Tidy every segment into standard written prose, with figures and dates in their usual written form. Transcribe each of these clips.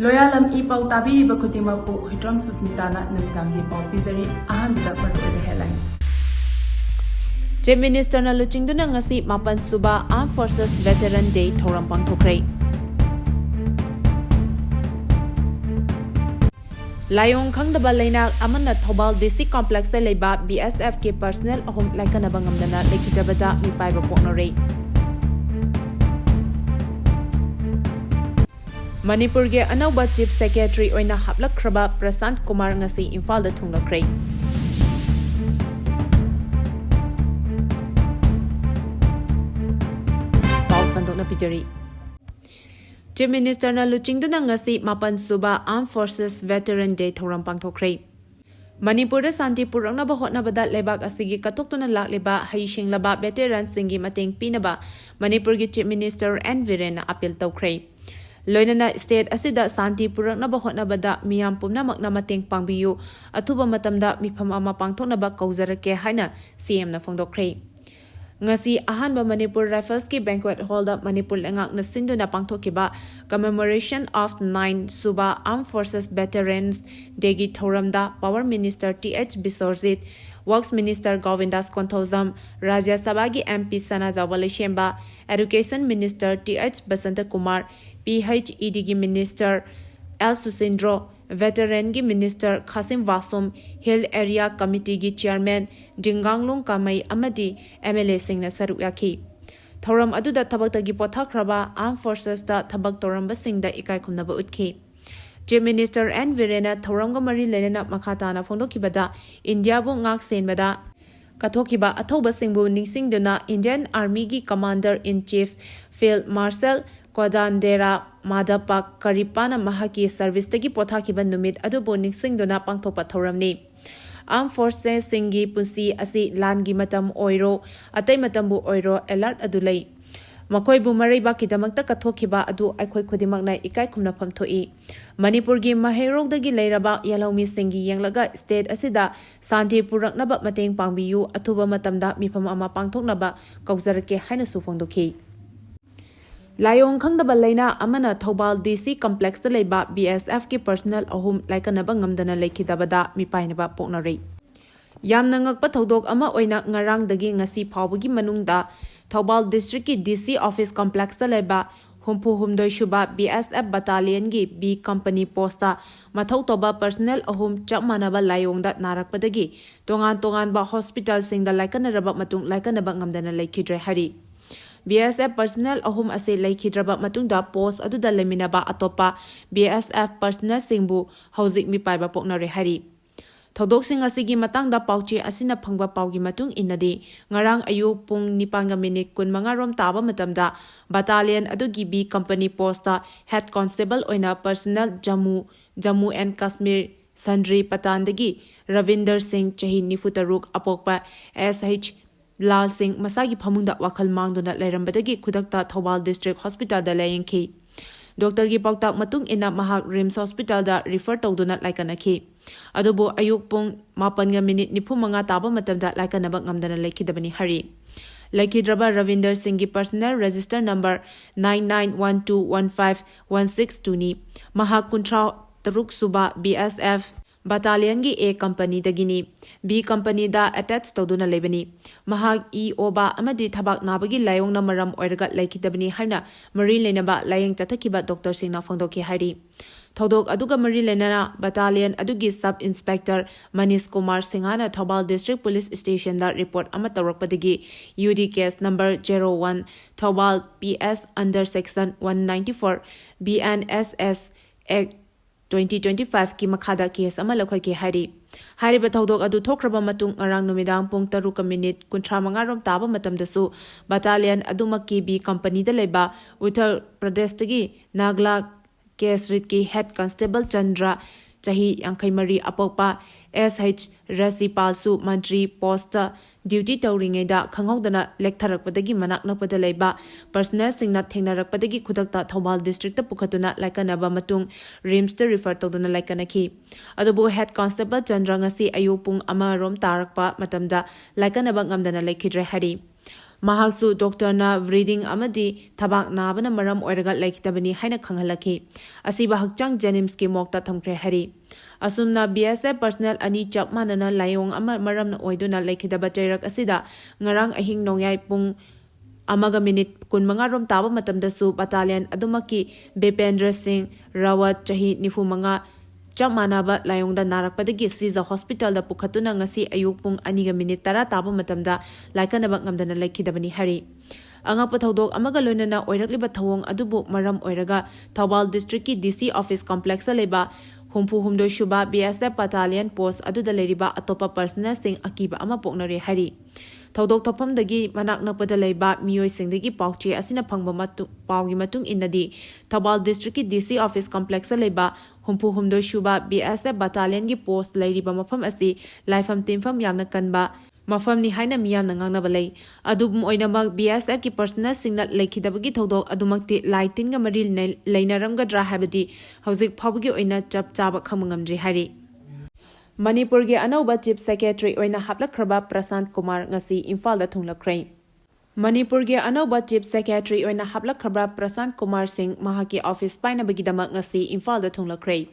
Loyalam E-PAO tabiriba khudimakpu Huitram Susmitana namidangi pau pizari ahanbida maruoiba headline. Chief Minister na Luchingduna ngasi 8 suba Armed Forces Veteran Day thoram Pangthokhre. Layong Khangdaba Leina amana Thobal District Complex da leba BSF ke personnel Ahum Leikhidre ngamdana Leikhidre da mipaiba poknore. Manipur ge anauba Chief Secretary oina haplakhraba Prasant Kumar ngasi Imphal da thunglakre. Pau sandokna pijari. Chief Minister na Luchingduna ngasi 8 suba Armed Forces Veteran Day thoram Pangthokhre. Manipur da santi puraknaba hotnabada lebak asigi katoktuna lakleba haishinglaba veteran singi mateng pinaba Manipur gi Chief Minister N Virena appeal tawkhre. Leina state asida santi puraknaba hotnabada miyam pumnamakna mateng pangbiyu athuba matamda mifam ama pangthoknaba kauzarake haina CM na phongdokhre. Ngasi ahanba Manipur Rifles ki banquet hall da Manipur lengak na sinduna pangthokiba commemoration of 9 Suba Armed Forces Veterans Day thoramda Power Minister TH Bisorjit, Works Minister Govindas Konthozam, Rajya Sabha ki MP Sana Jawale Shemba, Education Minister TH Basanta Kumar, PHED ki Minister L Susindro, Veteran ki Minister Khasim Vasum, Hill Area Committee ki Chairman Dinganglung Kamai Amadi MLA Singh na saruk yakhi. Thoram aduda thabak gi Pangthokhre Armed Forces da thabak toramba sing da ikai khumnaba utkhi. Chief Minister N Virena thoram ga mari lenena makhatana phongdokibada India bu ngak senbada kathokiba athoba singbu ningsingduna Indian Army ki Commander in Chief Field Marshal Kodandera Madapak Karipana Mahaki Service tagi pothakiba numit adubo ningsingduna pangthopa thoramni. Armed Forces singi punsi asi langi matam oiro atai matambu oiro alert adulai. Makoi bu maraiba kidamakta kathokiba adu aikhoi khodimakna ikai khumnafam thoi. Manipur gi maherok dagi leiraba yalomi singi yenglaga state asida santi puraknaba mateng pangbiyu athuba matamda mifam ama pangthoknaba kauzarake haina su phongdokhi. Layong Khangdaba Leina amana Thobal DC Complex da leba BSF ki personnel Ahum laikanaba ngamdana Leikhidre da mipainaba poknare. Yamna ngakpa thodok ama oina ngarang dagi ngasi phawbagi manungda Thobal District ki DC Office Complex da leba humpu humdoi shuba BSF Battalion gi B Company Posta mathau toba personnel Ahum chapmanaba Layong da narakpadagi tongan ba hospital sing da laikanaraba matung laikanaba ngamdana Leikhidre hari. BSF personnel Ahum ase Leikhidre matungda post aduda leminaba atopa BSF personnel singbu hauzik mipaiba poknare hari. Thodok sing asigi matangda pauchi asina phangba paugi matung inadi ngarang ayu pung 9:15 rom taba matamda battalion adugi B company posta head constable oina personnel Jammu and Kashmir Sandri Patandagi Ravinder Singh chahi nifutaruk apokpa SH Lal Singh masagi phamungda wakhal mangduna leirambadagi khudakta Thobal District Hospital da layengki. Doctor gi pautak matung ina mahak Rims Hospital da refer tawduna laikanaki. Adubo ayuk pung 8:95 taba matamda laikanaba ngamdana Leikhidre hari. Leikhidre Ravinder Singh gi personal register number 99121516 ni mahak kuntra taruk suba BSF Battalion gi A company dagini B company da attached tawduna lebani mahak E oba amadi thabak nabagi layong na maram oiraga Leikhidre harna mari lenaba layeng chathakiba Dr. Singh na phongdoki hari. Thodok aduga mari lenana battalion adugi sub inspector Manish Kumar Singhana Thobal District Police Station da report ama tawrakpadagi UD case number 01 Thobal PS under section 194 BNSS Act 2025 ki makhada case ama lakhoi hari. Hariba thodok adu thokraba matung arang numidang pung 3:35 rom taba matamdasu battalion adumaki B company da leba Uttar Pradesh tagi Nagla Kesrit ki head constable Chandra chahi Yankhaimari apokpa SH Rasipal su mantri posta duty tawringai da khanghaudana lektharakpadagi manak nakpada leba personnel singna thengnarakpadagi khudakta Thobal district ta pukhatuna laikanaba matung Rims ta refer tawduna laikanaki. Adubo head constable Chandra ngasi ayupung ama rom tarakpa matamda laikanaba ngamdana Leikhidre hari. Mahaksu doctorna breathing amadi tabak nabana maram oiraga Leikhidre haina khanghalaki. Asiba hakchang Jenims ki mokta thamkre hari. Asumna BSF personnel ani chap manana Layong ama maram na oiduna Leikhidre chairak asida ngarang ahing nongyai pung Amaga minute kun mga rom taba matamda su battalion adumaki Bependra Singh Rawat chahi nifu mga chap manaba Layong da narakpadagi Siza hospital da pukhatuna ngasi ayuk pung aniga minute tara taba matamda laikanaba ngamdana Leikhidre hari. Anga pathodok amaga loinana oirakliba thawong adubu maram oiraga Thawbal district ki DC office complex leba humpu humdo shuba BSF battalion post aduda leriba atopa personnel sing akiba ama poknare hari. Thodok thopamdagi manak nakpada leiba miyoi singdagi pauche asina phangba paugi matung innadi Thawbal district ki DC office complex leba humpu humdo shuba BSF battalion gi post leiriba mafam asi laifam timfam yamna kanba mafam ni haina miyam na ngangnaba lei adubum oinamag BSF ki personnel singna Leikhidre gi thodok adumakti lighting ga maril Leina ramgadra habadi hauzik phawgi oina chap chaba khamangamdri hari. Manipur ge anauba chief secretary oina haplakraba Prasant Kumar ngasi Imphal da thunglakhrei. Manipur ge anauba chief secretary oina haplakraba Prasant Kumar Singh mahaki office paina bagidama ngasi Imphal da thunglakhrei.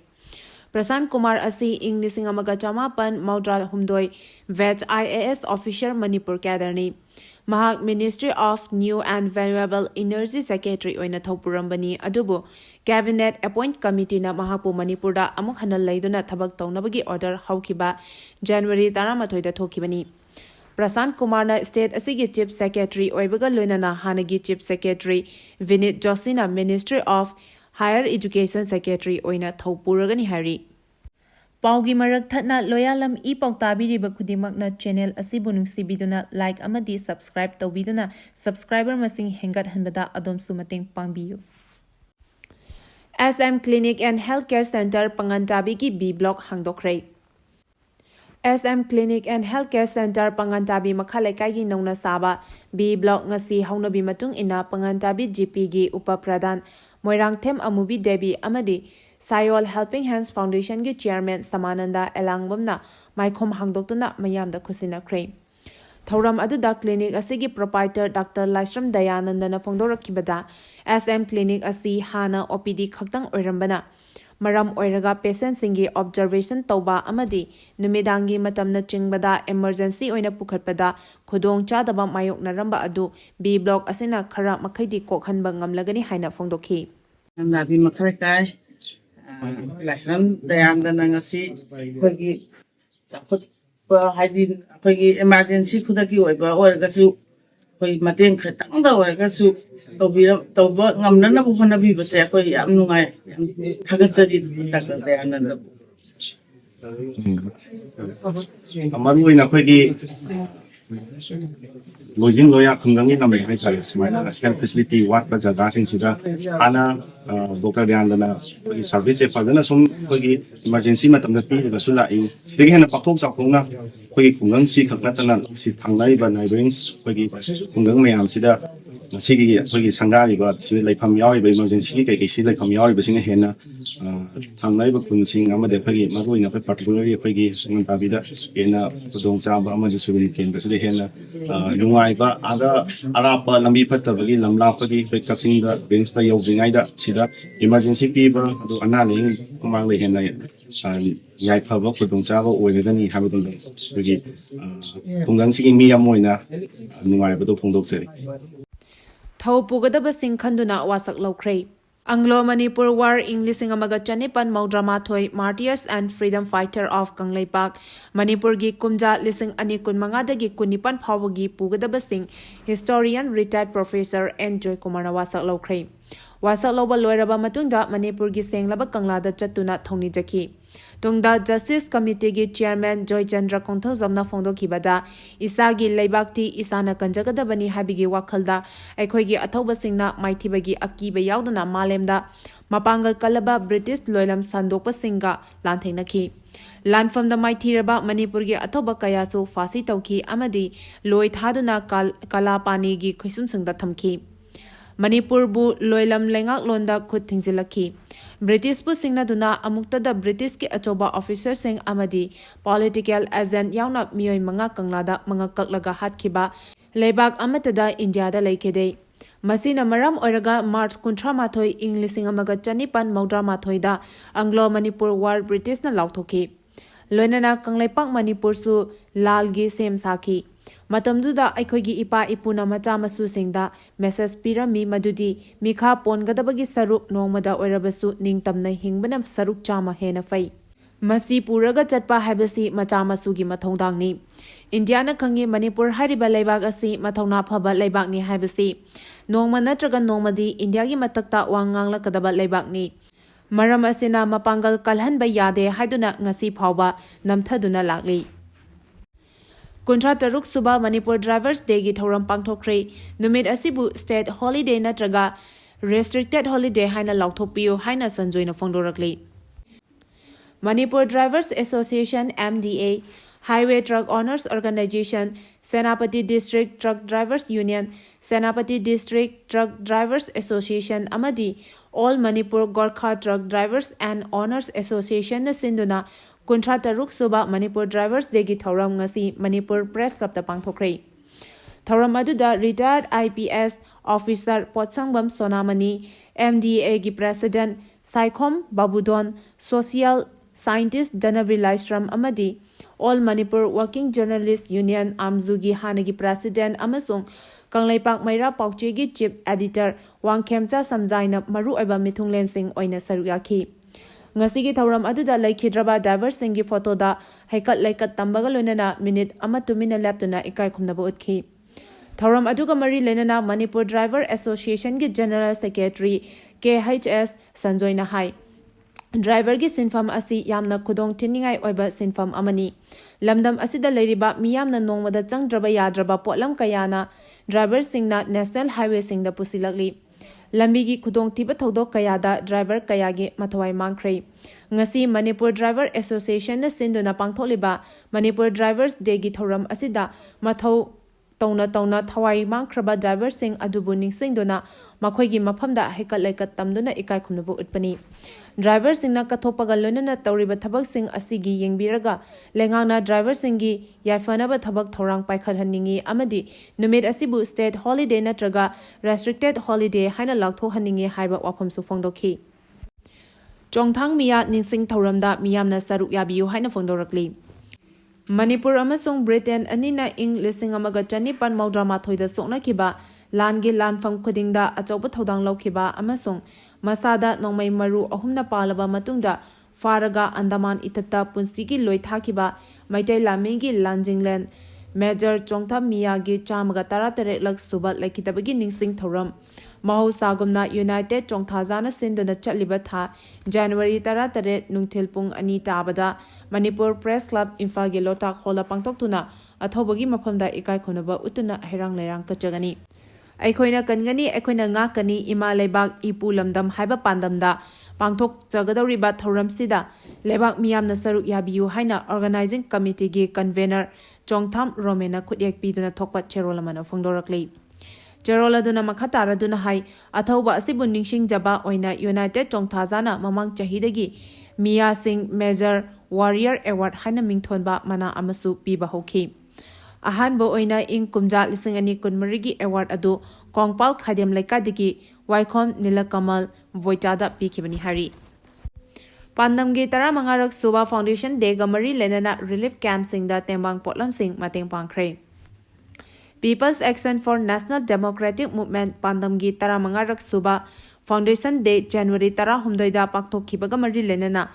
Prasant Kumar asi ing lising amaga chamapan maudral humdoi vet IAS officer Manipur kadarni. Mahak Ministry of New and Renewable Energy Secretary oina thopurambani adubu cabinet appoint committee na mahapu Manipur da amuk hanal leiduna thabak tawnabagi order haukiba January 13 da thokibani. Prasant Kumar na state asigi chief secretary oibaga loinana hanagi chief secretary Vinit Josina Ministry of Higher Education Secretary oina thopuragani hari. Paugi marak thatna loyalam E-PAO tabiriba khudimakna channel asibu nungsibiduna like amadi subscribe tawbiduna subscriber masing hengat hanbada adom sumateng pangbiyu. SM Clinic and Healthcare Center Pangthokhre ki B block Khangdaba. SM Clinic and Healthcare Center Pangthokhre makhalaikai gi nongna saba B block ngasi haunabi matung ina Pangthokhre GP gi upapradhan Moirang Them Amubi Devi amadi Sayol Helping Hands Foundation gi chairman Samananda Elangbamna maikhom hangdoktuna mayamda khusinakhrei. Thauram aduda clinic asigi proprietor Dr. Laisram Dayanandana phongdorakibada SM Clinic asi hana OPD khaktang oirambana maram oiraga patient singi observation tauba amadi numidangi matamna chingbada emergency oina pukhatpada khudong chadaba mayok naramba adu B block asina khara makhaidi kokhanba ngamlagani haina phongdokhi. Nabi makharakai Laisram Dayandana ngasi khoi chaput pa haidi khoi emergency khudaki oiba orgasu khoi mateng khatang da orgasu tawba ngamnana bu phanabi base khoi yam nungai thagatsari Dr. Dayandana amaru ina khoi gi lojing loya khunggangi namai hai kare smaina health facility wat ba jaga sing sida ana Dr. Dayandana service fadana sum khoi emergency matam da pi ga sula i sigi hena pathok chakungna khoi khunggang si khaklatana si thangnai ba neighborings khoi khunggang mayam sida sigi khoi sangari ba si leifam yawi ba emergency kai kai si leifam yawi ba singa hena thangnai ba kunsing amade khoi maru ina khoi particularly khoi gi nganta da ena dong cha ba amade subini ken ba sida hena lungai ba aga arapa lambi phatabagi lamla phagi khoi kaksing da bench ta yawingai da sida emergency pi ba adu anani kumang le hena yai phaba khudong cha ba oigani habadong khoi khunggang sigi mi amoina nungai ba do phongdok cheri Thau pugadaba sing khanduna wasak laukrei. Anglo Manipur War English amaga chanipan maudrama thoi Martyrs and Freedom Fighter of Kanglaipak Manipur gi kumja lising ani kun manga dagi kunipan phawagi pugadaba sing historian retired professor N Joy Kumar wasak laukrei. Wasak loba loiraba matungda Manipur gi senglaba kanglada chatuna thongni jaki. Tungda Justice Committee gi Chairman Joy Chandra Kongthau zamna phongdokibada isagi leibakti isana kanjagadabani habigi wakhalda aikhoigi athauba singna maithibagi akiba yauduna malemda mapangal kalaba British loilam sandokpa singa lantheinakhi lanfamda maithiraba Manipur gi athauba kayasu fasi tauki amadi loi thaduna kalapani gi khisum singda thamki Manipur bu loilam lengak londa khut thingjilakhi British singnaduna amuktada British ki achoba officer sing amadi political agent yauna mioi manga kanglada manga kaklaga hatkiba leibak amatada India da Leikhidre. Masina maram oiraga March 18 ing lising amaga chanipan maudra mathoida Anglo Manipur War British na lauthoki. Loinana Kangleipak Manipur su lalgi sem saki. Matamduda aikogi ipa ipuna macha masu singda message pirami madudi mikha pongadabagi saruk nongmada oirabasu ningtamna hingbana saruk chama hena fai. Masi puraga chatpa habasi macha masugi mathongdangni. Indiana khangi Manipur hariba leibak asi mathongna phaba leibakni habasi. Nongma natraga nongmadi India gi matakta wangangla kadaba leibakni. Maram asina mapangal kalhanba yade haiduna ngasi phawba namthaduna lakli. Kuntra taruk suba Manipur Drivers Day gi thoram Pangthokhre numit asibu state holiday natraga restricted holiday haina lauthopiyo haina sanjoina phongdorakli. Manipur Drivers Association MDA, Highway Truck Owners Organization, Senapati District Truck Drivers Union, Senapati District Truck Drivers Association amadi All Manipur Gorkha Truck Drivers and Owners Association na sinduna kuntra taruk suba Manipur Drivers Day gi thoram ngasi Manipur Press Club ta Pangthokhre. Thoram aduda retired IPS officer Potsangbam Sonamani, MDA gi President Saikhom Babudon, Social Scientist Janavri Laistram amadi All Manipur Working Journalist Union Amzugi Hanagi President amasung Kangleipak Maira Paukchegi Chief Editor Wangkhemcha Samjaina Maru Oiba Mithunglen Singh oina saruyaki. Ngasigi thoram aduda Leikhidre driver singi photo da haikat laikat tambaga loinana minute ama tumina laptuna ikai khumnaba utkhi. Thoram aduga mari lenana Manipur Driver Association gi General Secretary KHS Sanjoina hai. Driver gi sinfam asi yamna khudong tiningai oiba sinfam amani. Lamdam asida leiriba miyamna nongmada changdraba yadraba potlam kayana driver singna National Highway singda pusilakli. Lambi gi khudong tiba thodok kayada driver kayagi mathawai mangkhre. Ngasi Manipur Driver Association na sinduna pangtholiba Manipur Drivers Day gi thoram asida mathau Tona thawai mangkraba driver sing adubu ningsingduna makhoigi maphamda hekat laikat tamduna ikai khumnabu utpani. Driver singna kathopaga loinana tawriba thabak sing asigi yengbiraga lengangna driver singi yaifanaba thabak thorang paikhathanningi amadi numit asibu state holiday natraga restricted holiday haina lakthohanningi haiba wafamsu phongdokhi. Chongthang miya ningsing thoramda miyamna saruk yabiyu haina phongdorakli. Manipur amasung Britain anina ing lising amaga chanipan maudra mathoida sokna kiba langi lanfam khudingda achauba thodang laukiba amasung masada nongmai maru ahumna palaba matungda faraga Andaman itata punsigi loithakiba maitai lamingi Lanjingland Major Chongtham Miyagi chamaga taratere lak suba Leikhitabagi ningsing thoram Mahosagumna United Chongthazana sinduna chatliba tha January taratere nungthil pung ani tabada Manipur Press Club Imphal gi lotak hola pangtoktuna athobagi maphamda ikai khonaba utuna herang lerang kachagani. Aikoina kangani aikoina nga kani ima leibak ipu lamdam haiba pandamda pangthok chagadawriba thoram sida lebak miyamna saruk yabiyu haina organizing committee gi convener Chongtham Romena khudyak piduna thokpa cherolamana phongdorakli. Cheroladuna makhataraduna hai athauba asibu ningsing jaba oina United Chongthazana mamang chahidagi Mia Singh Major Warrior Award haina mingthonba mana amasu piba hoki. Ahanbo oina ing kumja lising ani kunmarigi award adu Kongpal Khadem Laikadigi Waikhom Nilakamal Voitada pikibani hari. Pandamgi tara mangarak Suba Foundation Day gamari lenana relief camp singda tembang potlam sing mateng pangkhre. People's Action for National Democratic Movement Pandamgi tara mangarak Suba Foundation Day January tara humdoida paktokhibaga mari lenana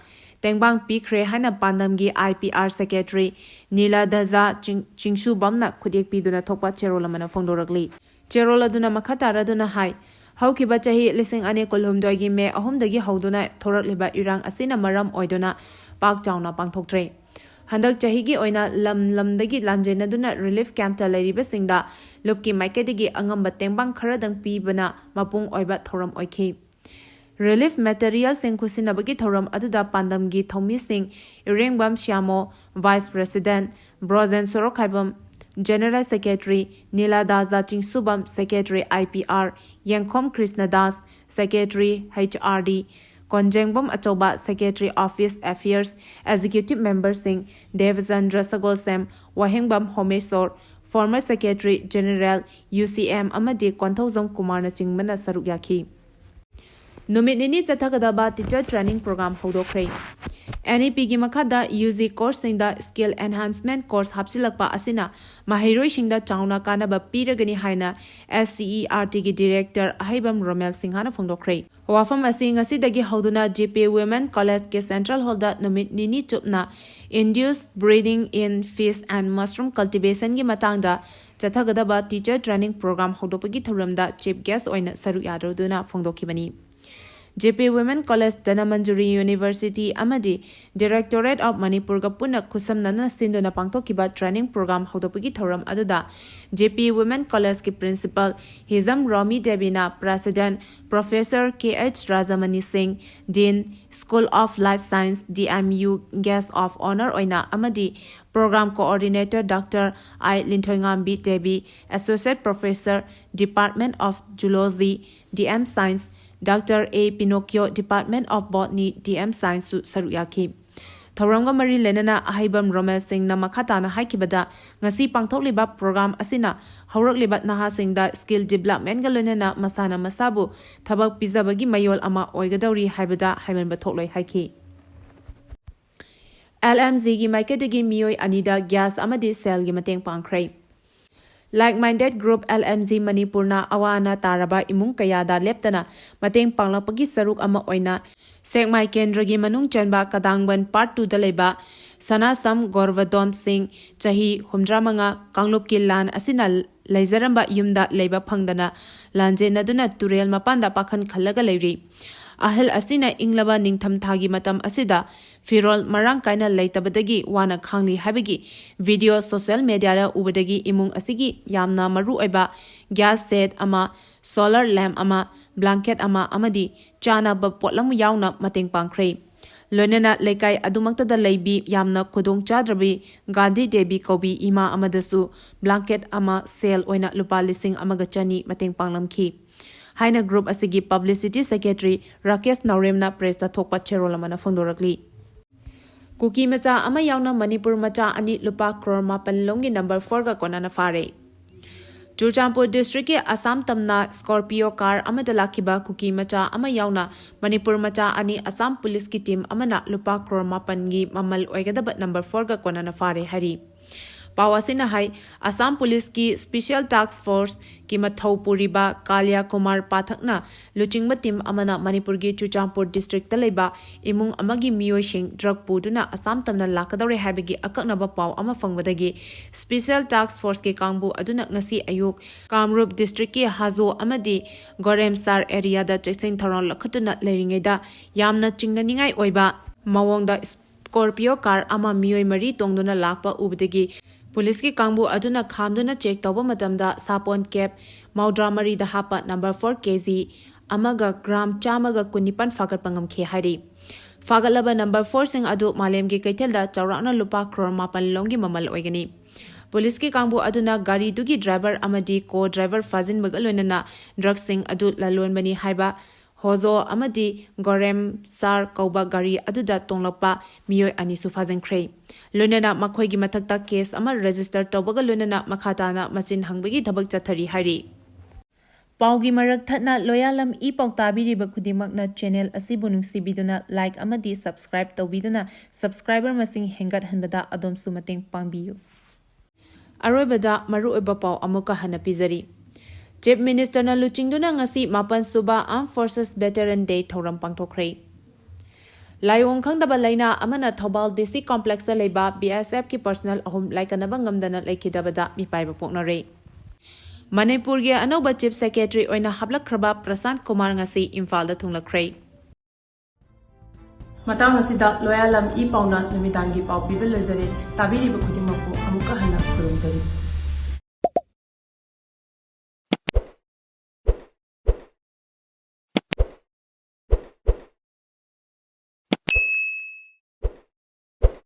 Tengbang Pikre Hana Pandamgi IPR Secretary Nila Daza Chingshu Bamna Kudik Piduna Tokpa Cherolamana Fondoragli. Cheroladuna Makataraduna Hai. Haukiba Chahi Lissing Ane Kolumdogi Me Ahumdagi Hauduna Thorak Liba Irang Asina Maram Oidona Pak Jauna Pangthokhre. Handak Chahigi Oina Lamdagi Lanjenaduna Relief Camp Talariba Singda Lupki Maikadigi Angamba Tengbang Karadang Pibana Mapung Oiba Thoram Oiki. Relief materials sing kusinabagi thoram aduda pandamgi thomi sing Irengbam Shyamo Vice President Brozen Sorokhaibam General Secretary Nila Daza Chingsubam Secretary IPR Yangkhom Krishna Das Secretary HRD Konjengbom Achoba Secretary Office Affairs Executive Member-sing Devchandra Sagolsem Wahengbam Homesor Former Secretary General UCM Amadi Konthauzam Kumar na chingmana saruk yaki. Numit nini Khangdaba Teacher Training Program hodokre. NEP gi makhada UG course singda Skill Enhancement course hapsilakpa asina mahiroi singda chauna kanaba piragani haina SCERT gi Director Ahibam Romel Singhana phongdokre. Wafam asi ngasidagi hoduna GP Women College ke Central Hall da numit nini chupna induced breeding in fish and mushroom cultivation gi matangda Khangdaba Teacher Training Program hodopagi thoramda chief guest oina saru yadroduna phongdokibani. JP Women College Danamanjuri University Amadi Directorate of Manipur Gapuna Kusamnana Sindona Pangthokhre Training Program Hodopagi Thoram Aduda JP Women College ki Principal Hizam Romi Debina President Professor KH Rajamani Singh Dean School of Life Science DMU Guest of Honor Oina Amadi Program Coordinator Dr. I Linthoingambi Debi Associate Professor Department of Zoology DM Science Dr. A. Pinocchio, Department of Botany, DM Science, Saruyaki. Thoranga Mari Leina Ahibam Romel Singh na makhatana haikibada ngasi pangthokliba program asina hauraklibat naha singda skill development galonena masana masabu thabak pizabagi mayol ama oigadawri haibada haimanba thokloi haiki. LMZ gi maikadagi miyoi anida gas amadi cell gi mateng pangkhre. Like-minded group LMZ Manipurna awana taraba imung kayada leptana mateng panglapagi saruk ama oina Sekmai Kendragi manung chanba kadangban part 2 da leba Sanasam Gorvadon Singh chahi humdramanga Kanglup Kilan asina Laizaramba yumda leba phangdana lanje naduna turel mapanda pakhan khallaga leiri Ahil asina inglaba ningtham thagi matam asida Firol marang kaina leitabadagi wana khangli habigi video social media ra ubadagi imung asigi yamna maru oiba gas set ama solar lamp ama blanket ama amadi chana ba potlam yauna mateng pangkhre Loinena lekai adumakta da leibi yamna khudong chadrabi Gandhi Devi Kobi ima amadasu blanket ama sale oina lupa lising amaga chani mateng panglamki Haina group asigi publicity secretary Rakesh Nauremna press da thokpa cherolamana phondorakli Kuki macha ama yauna Manipur macha ani lupa crore mapan longi number 4 ga konana fare Churchampur district ke Assam tamna Scorpio car amada lakhiba kuki macha ama yauna Manipur macha ani Assam police ki team amana lupa crore mapan gi mamal oigadaba number 4 ga konana fare hari Pawasina hai Assam Police ki Special Task Force ki mathau puriba Kalya Kumar Pathakna Luchingba team amana Manipur gi Churchampur district talaiba imung amagi miyosing drug puduna Assam tamna lakadawre habigi akaknaba paw ama fangbadagi Special Task Force ki kangbu aduna ngasi ayuk Kamrup district ki Hazo amadi Goremsar area da chesing tharon lakhatuna leiringaida yamna chingnaningai oiba mawongda Scorpio car ama miyoi mari tongduna lakpa ubdagi Police ki kangbu aduna khamduna check tawba matamda sapon cap maudra mari da hapa number 4 kg amaga gram chamaga kunipan fagat pangam khe hari fagalaba number 4 sing adu malem gi kaithelda chawrana lupa crore mapan longi mamal oigani Police ki kangbu aduna gari dugi driver amadi co driver fazin bagaloinana drug sing adu lalon bani haiba Hozo amadi Gorem Sar Kauba Gari aduda tonglapa miyoi anisu fazenkre. Lunena makhoi gi mathakta case ama register tobaga lunena makhatana machin hangbagi thabak chathari hari. Paugi marak thatna loyalam E-PAO tabiriba khudimakna channel asibu nungsibiduna like amadi subscribe tawbiduna subscriber masing hengat hanbada adom su mateng pangbiyu. Aroibada maru oiba paw amuka hana pizari. Chief Minister na Luchingduna ngasi mapan suba Armed Forces Veteran Day thoram Pangthokhre. Layong Khangdaba Leina amana Thobal DC Complex da leba BSF ki personal Ahum Leikhidre ngamdana Leikhidre mipaiba poknare. Manipur gi anoba Chief Secretary oina hablakhraba Prasant Kumar ngasi Imphal da thunglakre. Matang asida loyalam E-PAO na namidangi paw bibel lozare tabiri ba khudimako amuka hana khurumjari.